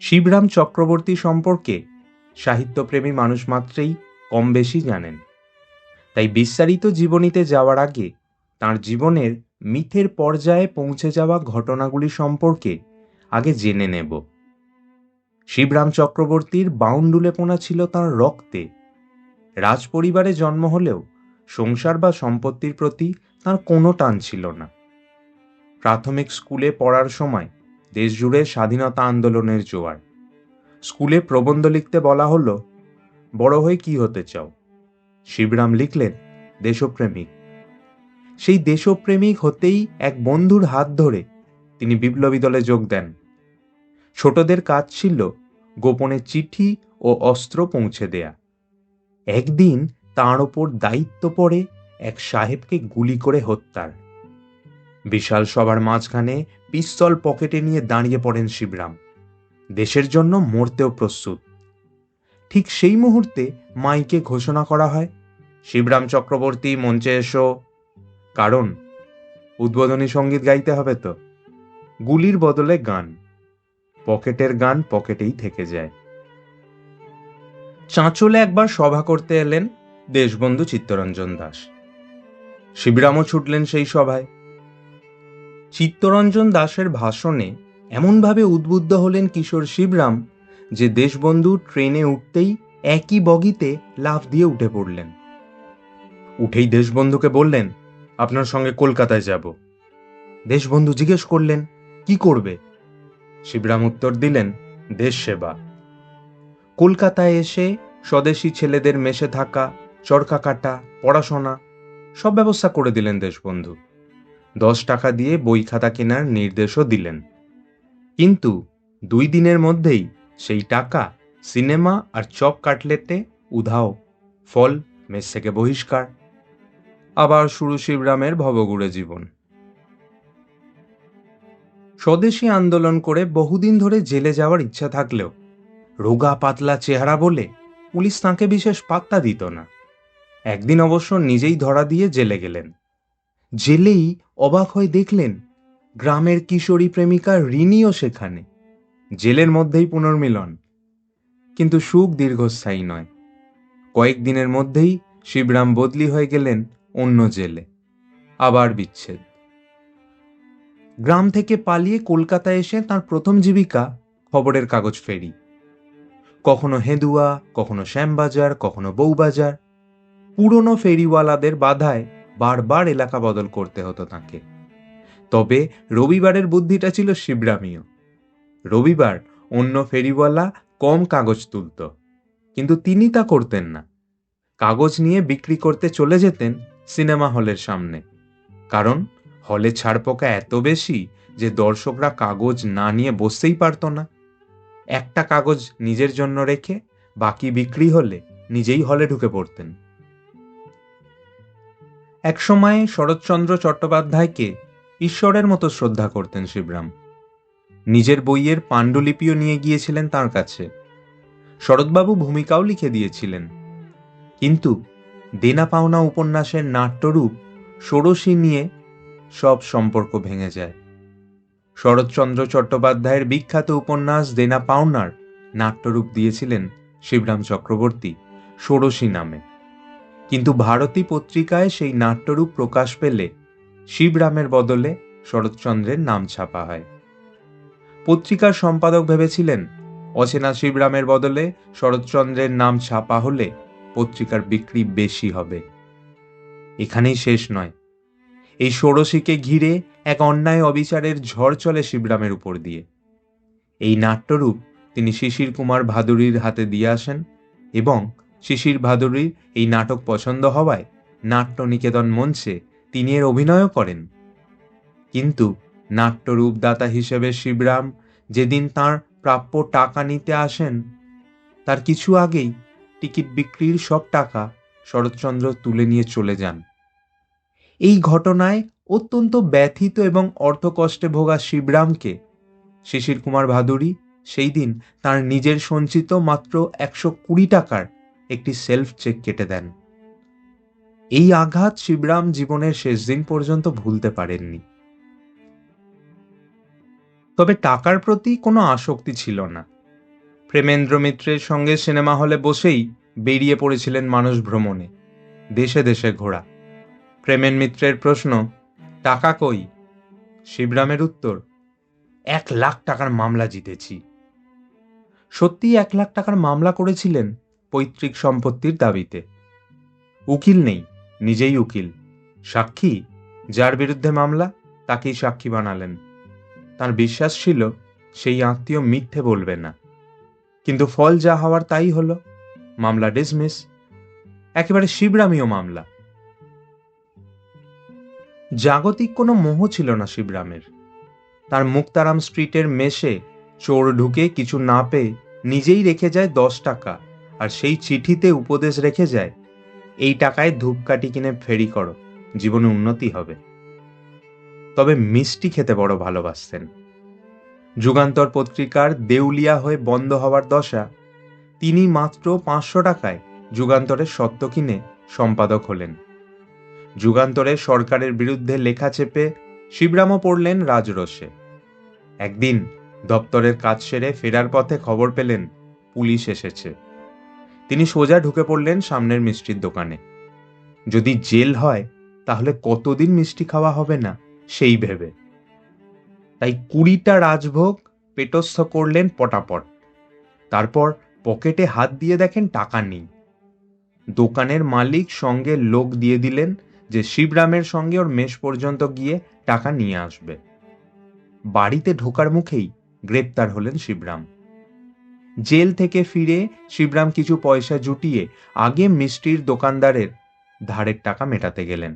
শিবরাম চক্রবর্তী সম্পর্কে সাহিত্যপ্রেমী মানুষ মাত্রেই কম বেশি জানেন। তাই বিস্তারিত জীবনীতে যাওয়ার আগে তাঁর জীবনের মিথের পর্যায়ে পৌঁছে যাওয়া ঘটনাগুলি সম্পর্কে আগে জেনে নেব। শিবরাম চক্রবর্তীর বাউন্ডুলেপনা ছিল তাঁর রক্তে। রাজপরিবারে জন্ম হলেও সংসার বা সম্পত্তির প্রতি তাঁর কোনো টান ছিল না। প্রাথমিক স্কুলে পড়ার সময় দেশজুড়ে স্বাধীনতা আন্দোলনের জোয়ার। স্কুলে প্রবন্ধ লিখতে বলা হলো, বড় হয়ে কি হতে চাও? শিবরাম লিখলেন, দেশপ্রেমিক। সেই দেশপ্রেমিক হতেই এক বন্ধুর হাত ধরে তিনি বিপ্লবী দলে যোগ দেন। ছোটদের কাজ ছিল গোপনে চিঠি ও অস্ত্র পৌঁছে দেয়া। একদিন তাঁর ওপর দায়িত্ব পড়ে এক সাহেবকে গুলি করে হত্যার। বিশাল সবার মাঝখানে পিস্তল পকেটে নিয়ে দাঁড়িয়ে পড়েন শিবরাম, দেশের জন্য মরতেও প্রস্তুত। ঠিক সেই মুহূর্তে মাইকে ঘোষণা করা হয়, শিবরাম চক্রবর্তী মঞ্চে এসো। কারণ উদ্বোধনী সঙ্গীত গাইতে হবে তো। গুলির বদলে গান, পকেটের গান পকেটেই থেকে যায়। চাঁচলে একবার সভা করতে এলেন দেশবন্ধু চিত্তরঞ্জন দাস। শিবরামও ছুটলেন সেই সভায়। চিত্তরঞ্জন দাসের ভাষণে এমনভাবে উদ্বুদ্ধ হলেন কিশোর শিবরাম যে দেশবন্ধু ট্রেনে উঠতেই একই বগিতে লাফ দিয়ে উঠে পড়লেন। উঠেই দেশবন্ধুকে বললেন, আপনার সঙ্গে কলকাতায় যাব। দেশবন্ধু জিজ্ঞেস করলেন, কি করবে? শিবরাম উত্তর দিলেন, দেশ সেবা। কলকাতায় এসে স্বদেশী ছেলেদের মেশে থাকা, চরকা কাটা, পড়াশোনা সব ব্যবস্থা করে দিলেন দেশবন্ধু। 10 টাকা দিয়ে বই খাতা কেনার নির্দেশও দিলেন। কিন্তু 2 দিনের মধ্যেই সেই টাকা সিনেমা আর চপ কাটলেটে উধাও। ফল মেস থেকে বহিষ্কার। আবার শুরু শিবরামের ভবঘুরে জীবন। স্বদেশী আন্দোলন করে বহুদিন ধরে জেলে যাওয়ার ইচ্ছা থাকলেও রোগা পাতলা চেহারা বলে পুলিশ তাঁকে বিশেষ পাত্তা দিত না। একদিন অবশ্য নিজেই ধরা দিয়ে জেলে গেলেন। জেলেই অবাক হয়ে দেখলেন গ্রামের কিশোরী প্রেমিকা রিনিও সেখানে। জেলের মধ্যেই পুনর্মিলন। কিন্তু সুখ দীর্ঘস্থায়ী নয়। কয়েকদিনের মধ্যেই শিবরাম বদলি হয়ে গেলেন অন্য জেলে। আবার বিচ্ছেদ। গ্রাম থেকে পালিয়ে কলকাতায় এসে তার প্রথম জীবিকা খবরের কাগজ ফেরি। কখনো হেদুয়া, কখনো শ্যামবাজার, কখনো বউবাজার। পুরনো ফেরিওয়ালাদের বাধায় বারবার এলাকা বদল করতে হতো তাকে। তবে রবিবারের বুদ্ধিটা ছিল শিবরামীয়। রবিবার অন্য ফেরিওয়ালা কম কাগজ তুলত, কিন্তু তিনি তা করতেন না। কাগজ নিয়ে বিক্রি করতে চলে যেতেন সিনেমা হলের সামনে। কারণ হলে ছাড়পোকা এত বেশি যে দর্শকরা কাগজ না নিয়ে বসতেই পারত না। একটা কাগজ নিজের জন্য রেখে বাকি বিক্রি হলে নিজেই হলে ঢুকে পড়তেন। একসময় শরৎচন্দ্র চট্টোপাধ্যায়কে ঈশ্বরের মতো শ্রদ্ধা করতেন শিবরাম। নিজের বইয়ের পাণ্ডুলিপিও নিয়ে গিয়েছিলেন তার কাছে। শরৎবাবু ভূমিকাও লিখে দিয়েছিলেন। কিন্তু দেনা পাওনা উপন্যাসের নাট্যরূপ ষোড়শী নিয়ে সব সম্পর্ক ভেঙে যায়। শরৎচন্দ্র চট্টোপাধ্যায়ের বিখ্যাত উপন্যাস দেনা পাওনার নাট্যরূপ দিয়েছিলেন শিবরাম চক্রবর্তী ষোড়শী নামে। কিন্তু ভারতী পত্রিকায় সেই নাট্যরূপ প্রকাশ পেলে শিবরামের বদলে শরৎচন্দ্রের নাম ছাপা হয়। পত্রিকার সম্পাদক ভেবেছিলেন অচেনা শিবরামের বদলে শরৎচন্দ্রের নাম ছাপা হলে পত্রিকার বিক্রি বেশি হবে। এখানেই শেষ নয়। এই ষোড়শীকে ঘিরে এক অন্যায় অবিচারের ঝড় চলে শিবরামের উপর দিয়ে। এই নাট্যরূপ তিনি শিশির কুমার ভাদুড়ির হাতে দিয়ে আসেন এবং শিশির ভাদুড়ির এই নাটক পছন্দ হওয়ায় নাট্যনিকেতন মঞ্চে তিনি এর অভিনয়ও করেন। কিন্তু নাট্যরূপদাতা হিসেবে শিবরাম যেদিন তাঁর প্রাপ্য টাকা নিতে আসেন, তার কিছু আগেই টিকিট বিক্রির সব টাকা শরৎচন্দ্র তুলে নিয়ে চলে যান। এই ঘটনায় অত্যন্ত ব্যথিত এবং অর্থকষ্টে ভোগা শিবরামকে শিশির কুমার ভাদুড়ি সেই দিন তার নিজের সঞ্চিত মাত্র 120 টাকার একটি সেলফ চেক কেটে দেন। এই আঘাত শিবরাম জীবনের শেষ দিন পর্যন্ত ভুলতে পারেননি। তবে টাকার প্রতি কোনো আসক্তি ছিল না। প্রেমেন্দ্র মিত্রের সঙ্গে সিনেমা হলে বসেই বেরিয়ে পড়েছিলেন মানুষ ভ্রমণে, দেশে দেশে ঘোরা। প্রেমেন মিত্রের প্রশ্ন, টাকা কই? শিবরামের উত্তর, 1,00,000 টাকার মামলা জিতেছি। সত্যিই 1,00,000 টাকার মামলা করেছিলেন পৈতৃক সম্পত্তির দাবিতে। উকিল নেই, নিজেই উকিল। সাক্ষী, যার বিরুদ্ধে মামলা তাকেই সাক্ষী বানালেন। তার বিশ্বাস ছিল সেই আত্মীয় মিথ্যে বলবে না। কিন্তু ফল যা হওয়ার তাই হলো, মামলা ডিসমিস। একেবারে শিবরামীয় মামলা। জাগতিক কোনো মোহ ছিল না শিবরামের। তার মুক্তারাম স্ট্রিটের মেসে চোর ঢুকে কিছু না পেয়ে নিজেই রেখে যায় 10 টাকা, আর সেই চিঠিতে উপদেশ রেখে যায়, এই টাকায় ধূপকাঠি কিনে ফেরি করো, জীবনে উন্নতি হবে। তবে মিষ্টি খেতে বড় ভালোবাসতেন। যুগান্তর পত্রিকার দেউলিয়া হয়ে বন্ধ হওয়ার দশা, তিনি মাত্র 500 টাকায় যুগান্তরের স্বত্ব কিনে সম্পাদক হলেন। যুগান্তরে সরকারের বিরুদ্ধে লেখা চেপে শিবরামও পড়লেন রাজরোষে। একদিন দপ্তরের কাজ সেরে ফেরার পথে খবর পেলেন পুলিশ এসেছে। তিনি সোজা ঢুকে পড়লেন সামনের মিষ্টির দোকানে। যদি জেল হয় তাহলে কতদিন মিষ্টি খাওয়া হবে না সেই ভেবে। তাই 20টা রাজভোগ পেটস্থ করলেন পটাপট। তারপর পকেটে হাত দিয়ে দেখেন টাকা নেই। দোকানের মালিক সঙ্গে লোক দিয়ে দিলেন যে শিবরামের সঙ্গে ওর মেশ পর্যন্ত গিয়ে টাকা নিয়ে আসবে। বাড়িতে ঢোকার মুখেই গ্রেপ্তার হলেন শিবরাম। জেল থেকে ফিরে শিবরাম কিছু পয়সা জুটিয়ে আগে মিষ্টির দোকানদারের ধারের টাকা মেটাতে গেলেন।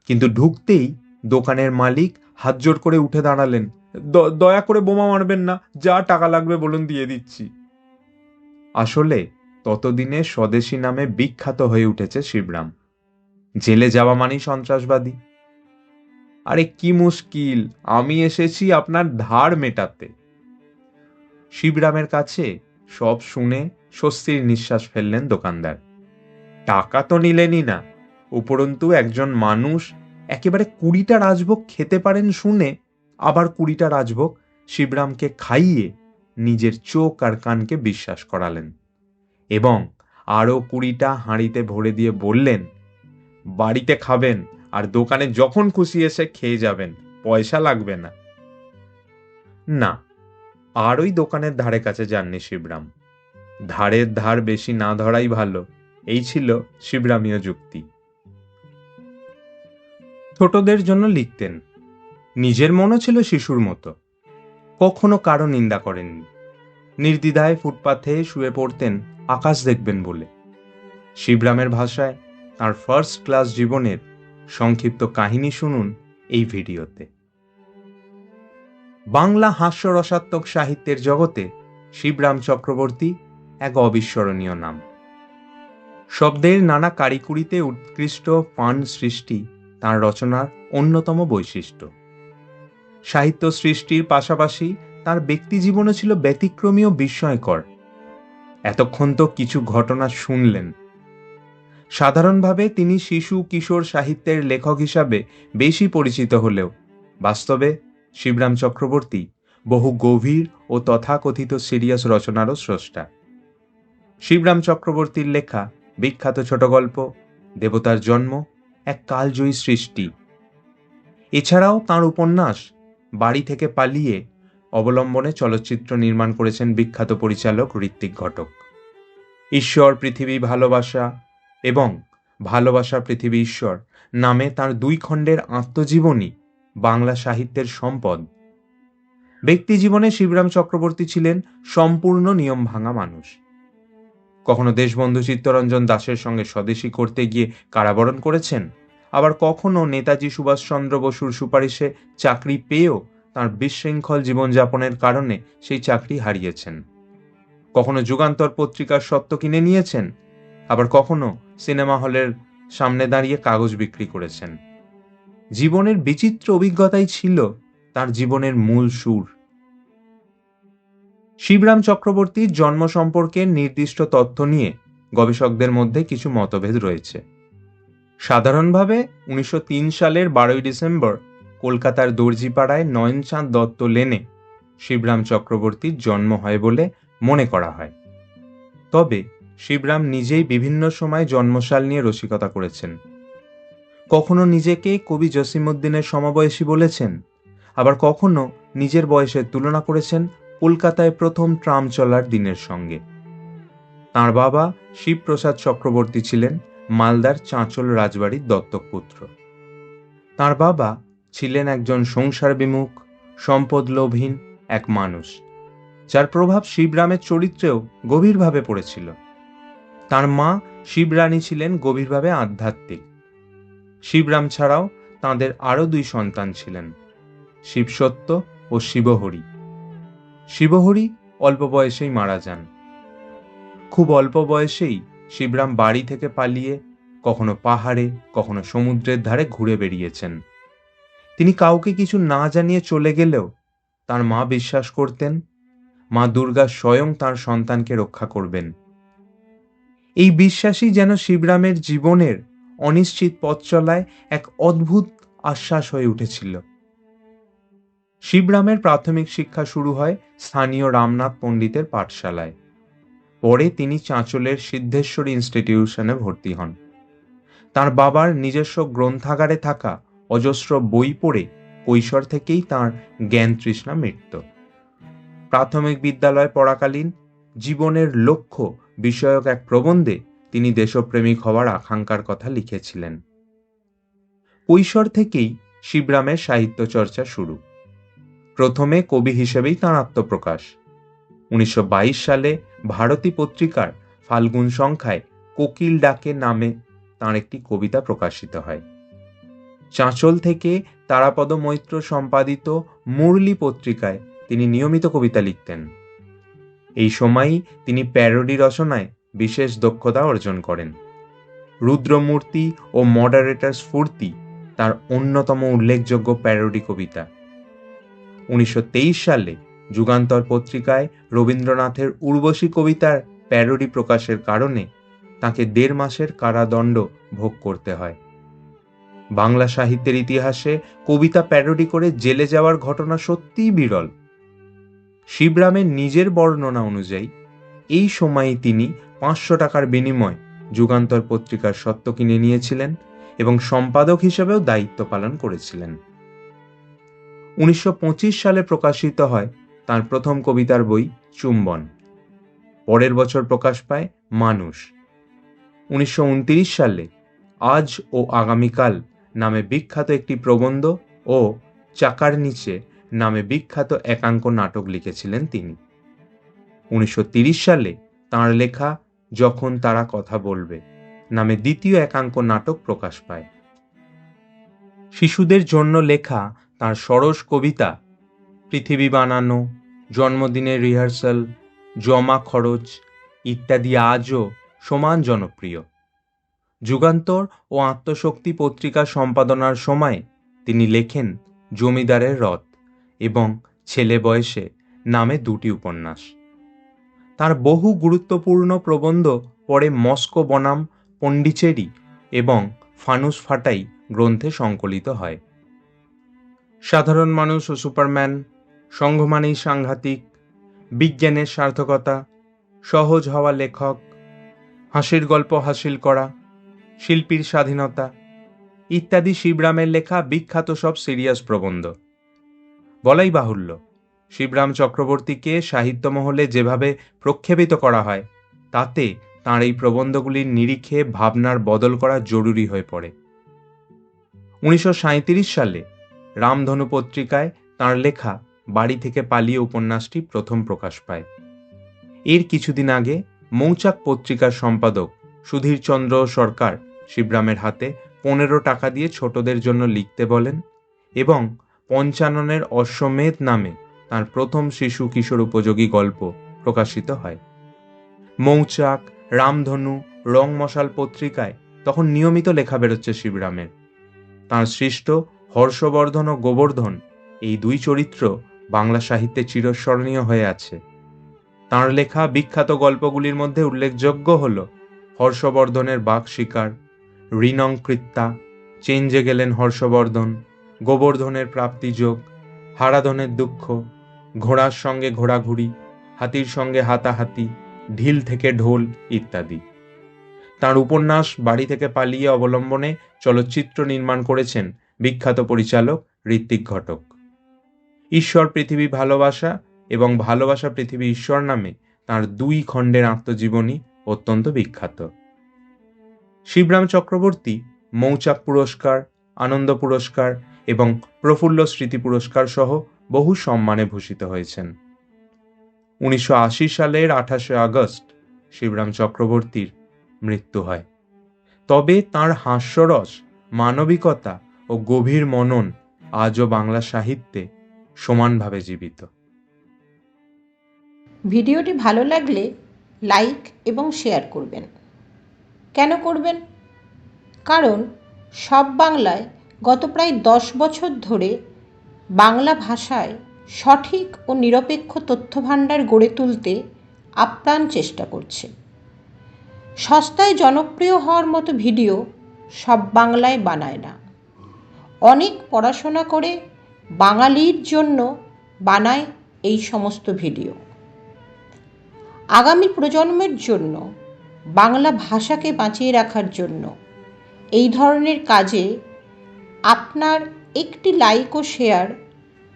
কিন্তু ঢুকতেই দোকানের মালিক হাতজোড় করে উঠে দাঁড়ালেন, দয়া করে বোমা মারবেন না, যা টাকা লাগবে বলুন দিয়ে দিচ্ছি। আসলে ততদিনে স্বদেশী নামে বিখ্যাত হয়ে উঠেছে শিবরাম। জেলে যাওয়া মানেই সন্ত্রাসবাদী। আরে কি মুশকিল, আমি এসেছি আপনার ধার মেটাতে। শিবরামের কাছে সব শুনে স্বস্তির নিঃশ্বাস ফেললেন দোকানদার। টাকা তো নিলেনই না, উপরন্তু একজন মানুষ একেবারে 20টা রাজভোগ খেতে পারেন শুনে আবার 20টা রাজভোগ শিবরামকে খাইয়ে নিজের চোখ আর কানকে বিশ্বাস করালেন, এবং আরো 20টা হাঁড়িতে ভরে দিয়ে বললেন, বাড়িতে খাবেন আর দোকানে যখন খুশি এসে খেয়ে যাবেন, পয়সা লাগবে না। না, আর ওই দোকানের ধারে কাছে যাননি শিবরাম। ধারের ধার বেশি না ধরাই ভালো, এই ছিল শিবরামীয় যুক্তি। ছোটদের জন্য লিখতেন। নিজের মনও ছিল শিশুর মতো, কখনো কারো নিন্দা করেননি। নির্দ্বিধায় ফুটপাথে শুয়ে পড়তেন আকাশ দেখবেন বলে। শিবরামের ভাষায় তার ফার্স্ট ক্লাস জীবনের সংক্ষিপ্ত কাহিনী শুনুন এই ভিডিওতে। বাংলা হাস্যরসাত্মক সাহিত্যের জগতে শিবরাম চক্রবর্তী এক অবিস্মরণীয় নাম। শব্দের নানা কারিকুরিতে উৎকৃষ্ট ফান সৃষ্টি তাঁর রচনার অন্যতম বৈশিষ্ট্য। সাহিত্য সৃষ্টির পাশাপাশি তার ব্যক্তি জীবনও ছিল ব্যতিক্রমী ও বিস্ময়কর। এতক্ষণ তো কিছু ঘটনা শুনলেন। সাধারণভাবে তিনি শিশু কিশোর সাহিত্যের লেখক হিসাবে বেশি পরিচিত হলেও বাস্তবে শিবরাম চক্রবর্তী বহু গভীর ও তথাকথিত সিরিয়াস রচনারও স্রষ্টা। শিবরাম চক্রবর্তীর লেখা বিখ্যাত ছোট গল্প দেবতার জন্ম এক কালজয়ী সৃষ্টি। এছাড়াও তাঁর উপন্যাস বাড়ি থেকে পালিয়ে অবলম্বনে চলচ্চিত্র নির্মাণ করেছেন বিখ্যাত পরিচালক ঋত্বিক ঘটক। ঈশ্বর পৃথিবী ভালোবাসা এবং ভালোবাসা পৃথিবী ঈশ্বর নামে তাঁর 2 খণ্ডের আত্মজীবনী বাংলা সাহিত্যের সম্পদ। ব্যক্তি জীবনে শিবরাম চক্রবর্তী ছিলেন সম্পূর্ণ নিয়ম ভাঙা মানুষ। কখনো দেশবন্ধু চিত্তরঞ্জন দাশের সঙ্গে স্বদেশী করতে গিয়ে কারাবরণ করেছেন, আবার কখনো নেতাজি সুভাষচন্দ্র বসুর সুপারিশে চাকরি পেয়েও তাঁর বিশৃঙ্খল জীবনযাপনের কারণে সেই চাকরি হারিয়েছেন। কখনো যুগান্তর পত্রিকার স্বত্ব কিনে নিয়েছেন, আবার কখনো সিনেমা হলের সামনে দাঁড়িয়ে কাগজ বিক্রি করেছেন। জীবনের বিচিত্র অভিজ্ঞতাই ছিল তার জীবনের মূল সুর। শিবরাম চক্রবর্তীর জন্ম সম্পর্কে নির্দিষ্ট তথ্য নিয়ে গবেষকদের মধ্যে কিছু মতভেদ রয়েছে। সাধারণভাবে 1903 সালের 12ই ডিসেম্বর কলকাতার দর্জিপাড়ায় নয়নচাঁদ দত্ত লেনে শিবরাম চক্রবর্তীর জন্ম হয় বলে মনে করা হয়। তবে শিবরাম নিজেই বিভিন্ন সময় জন্মসাল নিয়ে রসিকতা করেছেন। কখনো নিজেকে কবি জসিমউদ্দিনের সমবয়সী বলেছেন, আবার কখনো নিজের বয়সের তুলনা করেছেন কলকাতায় প্রথম ট্রাম চলার দিনের সঙ্গে। তাঁর বাবা শিবপ্রসাদ চক্রবর্তী ছিলেন মালদার চাঁচল রাজবাড়ির দত্তক পুত্র। তাঁর বাবা ছিলেন একজন সংসার বিমুখ, সম্পদলোভীন এক মানুষ, যার প্রভাব শিবরামের চরিত্রেও গভীরভাবে পড়েছিল। তাঁর মা শিবরানী ছিলেন গভীরভাবে আধ্যাত্মিক। শিবরাম ছাড়াও তাঁদের আরও 2 সন্তান ছিলেন, শিবসত্য ও শিবহরি। শিবহরি অল্প বয়সেই মারা যান। খুব অল্প বয়সেই শিবরাম বাড়ি থেকে পালিয়ে কখনো পাহাড়ে, কখনো সমুদ্রের ধারে ঘুরে বেরিয়েছেন। তিনি কাউকে কিছু না জানিয়ে চলে গেলেও তার মা বিশ্বাস করতেন মা দুর্গা স্বয়ং তার সন্তানকে রক্ষা করবেন। এই বিশ্বাসই যেন শিবরামের জীবনের অনিশ্চিত পথ চলায় এক অদ্ভুত আশ্বাস হয়ে উঠেছিল। শিবরামের প্রাথমিক শিক্ষা শুরু হয় স্থানীয় রামনাথ পণ্ডিতের পাঠশালায়। পরে তিনি চাঁচলের সিদ্ধেশ্বরী ইনস্টিটিউশনে ভর্তি হন। তার বাবার নিজস্ব গ্রন্থাগারে থাকা অজস্র বই পড়ে কৈশোর থেকেই তাঁর জ্ঞান তৃষ্ণা মিটত। প্রাথমিক বিদ্যালয়ে পড়াকালীন জীবনের লক্ষ্য বিষয়ক এক প্রবন্ধে তিনি দেশপ্রেমিক হওয়ার আকাঙ্ক্ষার কথা লিখেছিলেন। কৈশোর থেকেই শিবরামের সাহিত্য চর্চা শুরু। প্রথমে কবি হিসেবেই তাঁর আত্মপ্রকাশ। 1922 সালে ভারতী পত্রিকার ফাল্গুন সংখ্যায় কোকিল ডাকে নামে তাঁর একটি কবিতা প্রকাশিত হয়। চাঁচল থেকে তারাপদ মৈত্র সম্পাদিত মুরলী পত্রিকায় তিনি নিয়মিত কবিতা লিখতেন। এই সময়ই তিনি প্যারোডি রচনায় বিশেষ দক্ষতা অর্জন করেন। রুদ্রমূর্তি ও মডারেটর স্ফূর্তি তার অন্যতম উল্লেখযোগ্য প্যারোডি কবিতা। 1923 সালে যুগান্তর পত্রিকায় রবীন্দ্রনাথের উর্বশী কবিতার প্যারোডি প্রকাশের কারণে তাঁকে 1.5 মাসের কারাদণ্ড ভোগ করতে হয়। বাংলা সাহিত্যের ইতিহাসে কবিতা প্যারোডি করে জেলে যাওয়ার ঘটনা সত্যিই বিরল। শিবরামের নিজের বর্ণনা অনুযায়ী এই সময়ই তিনি 500 টাকার বিনিময়ে যুগান্তর পত্রিকার স্বত্ব কিনে নিয়েছিলেন এবং সম্পাদক হিসেবেও দায়িত্ব পালন করেছিলেন। 1925 সালে প্রকাশিত হয় তাঁর প্রথম কবিতার বই চুম্বন। পরের বছর প্রকাশ পায় মানুষ। 1929 সালে আজ ও আগামীকাল নামে বিখ্যাত একটি প্রবন্ধ ও চাকার নিচে নামে বিখ্যাত একাঙ্ক নাটক লিখেছিলেন তিনি। 1930 সালে তাঁর লেখা যখন তারা কথা বলবে নামে দ্বিতীয় একাঙ্ক নাটক প্রকাশ পায়। শিশুদের জন্য লেখা তাঁর সরস কবিতা পৃথিবী বানানো, জন্মদিনের রিহার্সাল, জমা খরচ ইত্যাদি আজও সমান জনপ্রিয়। যুগান্তর ও আত্মশক্তি পত্রিকা সম্পাদনার সময় তিনি লেখেন জমিদারের রথ এবং ছেলে বয়সে নামে 2টি উপন্যাস। তার বহু গুরুত্বপূর্ণ প্রবন্ধ পরে মস্কো বনাম পন্ডিচেরি এবং ফানুস ফাটাই গ্রন্থে সংকলিত হয়। সাধারণ মানুষ ও সুপারম্যান, সংঘ মানেই সাংঘাতিক, বিজ্ঞানের সার্থকতা, সহজ হওয়া লেখক, হাসির গল্প হাসিল করা, শিল্পীর স্বাধীনতা ইত্যাদি শিবরামের লেখা বিখ্যাত সব সিরিয়াস প্রবন্ধ। বলাই বাহুল্য, শিবরাম চক্রবর্তীকে সাহিত্য মহলে যেভাবে প্রক্ষেপিত করা হয় তাতে তাঁর এই প্রবন্ধগুলির নিরিখে ভাবনার বদল করা জরুরি হয়ে পড়ে। 1937 সালে রামধনু পত্রিকায় তাঁর লেখা বাড়ি থেকে পালিয়ে উপন্যাসটি প্রথম প্রকাশ পায়। এর কিছুদিন আগে মৌচাক পত্রিকার সম্পাদক সুধীরচন্দ্র সরকার শিবরামের হাতে 15 টাকা দিয়ে ছোটদের জন্য লিখতে বলেন এবং পঞ্চাননের অশ্বমেধ নামে তাঁর প্রথম শিশু কিশোর উপযোগী গল্প প্রকাশিত হয়। মৌচাক, রামধনু, রং মশাল পত্রিকায় তখন নিয়মিত লেখা বেরোচ্ছে শিবরামের। তাঁর সৃষ্ট হর্ষবর্ধন ও গোবর্ধন এই 2 চরিত্র বাংলা সাহিত্যে চিরস্মরণীয় হয়ে আছে। তাঁর লেখা বিখ্যাত গল্পগুলির মধ্যে উল্লেখযোগ্য হল হর্ষবর্ধনের বাঘ শিকার, ঋণং কৃত্যা, চেঞ্জে গেলেন হর্ষবর্ধন, গোবর্ধনের প্রাপ্তিযোগ, হারাধনের দুঃখ, ঘোড়ার সঙ্গে ঘোরাঘুরি, হাতির সঙ্গে হাতাহাতি, ঢিল থেকে ঢোল ইত্যাদি। তাঁর উপন্যাস বাড়ি থেকে পালিয়ে অবলম্বনে চলচ্চিত্র নির্মাণ করেছেন বিখ্যাত পরিচালক ঋত্বিক ঘটক। ঈশ্বর পৃথিবী ভালোবাসা এবং ভালোবাসা পৃথিবী ঈশ্বর নামে তাঁর 2 খণ্ডের আত্মজীবনী অত্যন্ত বিখ্যাত। শিবরাম চক্রবর্তী মৌচাক পুরস্কার, আনন্দ পুরস্কার এবং প্রফুল্ল স্মৃতি পুরস্কার সহ বহু সম্মানে ভূষিত হয়েছেন। 1980 সালের 28শে আগস্ট শিবরাম চক্রবর্তীর মৃত্যু হয়। তবে তাঁর হাস্যরস, মানবিকতা ও গভীর মনন আজও বাংলা সাহিত্যে সমানভাবে জীবিত। ভিডিওটি ভালো লাগলে লাইক এবং শেয়ার করবেন। কেন করবেন? কারণ সব বাংলায় গত প্রায় 10 বছর ধরে বাংলা ভাষায় সঠিক ও নিরপেক্ষ তথ্যভাণ্ডার গড়ে তুলতে আপ্রাণ চেষ্টা করছে। সস্তায় জনপ্রিয় হওয়ার মতো ভিডিও সব বাংলায় বানায় না। অনেক পড়াশোনা করে বাঙালির জন্য বানায় এই সমস্ত ভিডিও। আগামী প্রজন্মের জন্য, বাংলা ভাষাকে বাঁচিয়ে রাখার জন্য এই ধরনের কাজে আপনার একটি লাইক ও শেয়ার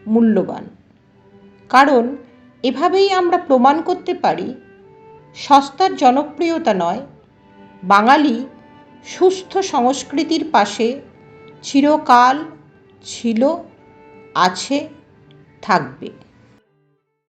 মূল্যবান। কারণ এভাবেই আমরা প্রমাণ করতে পারি সস্তার জনপ্রিয়তা নয়, বাঙালি সুস্থ সংস্কৃতির পাশে চিরকাল ছিল, আছে, থাকবে।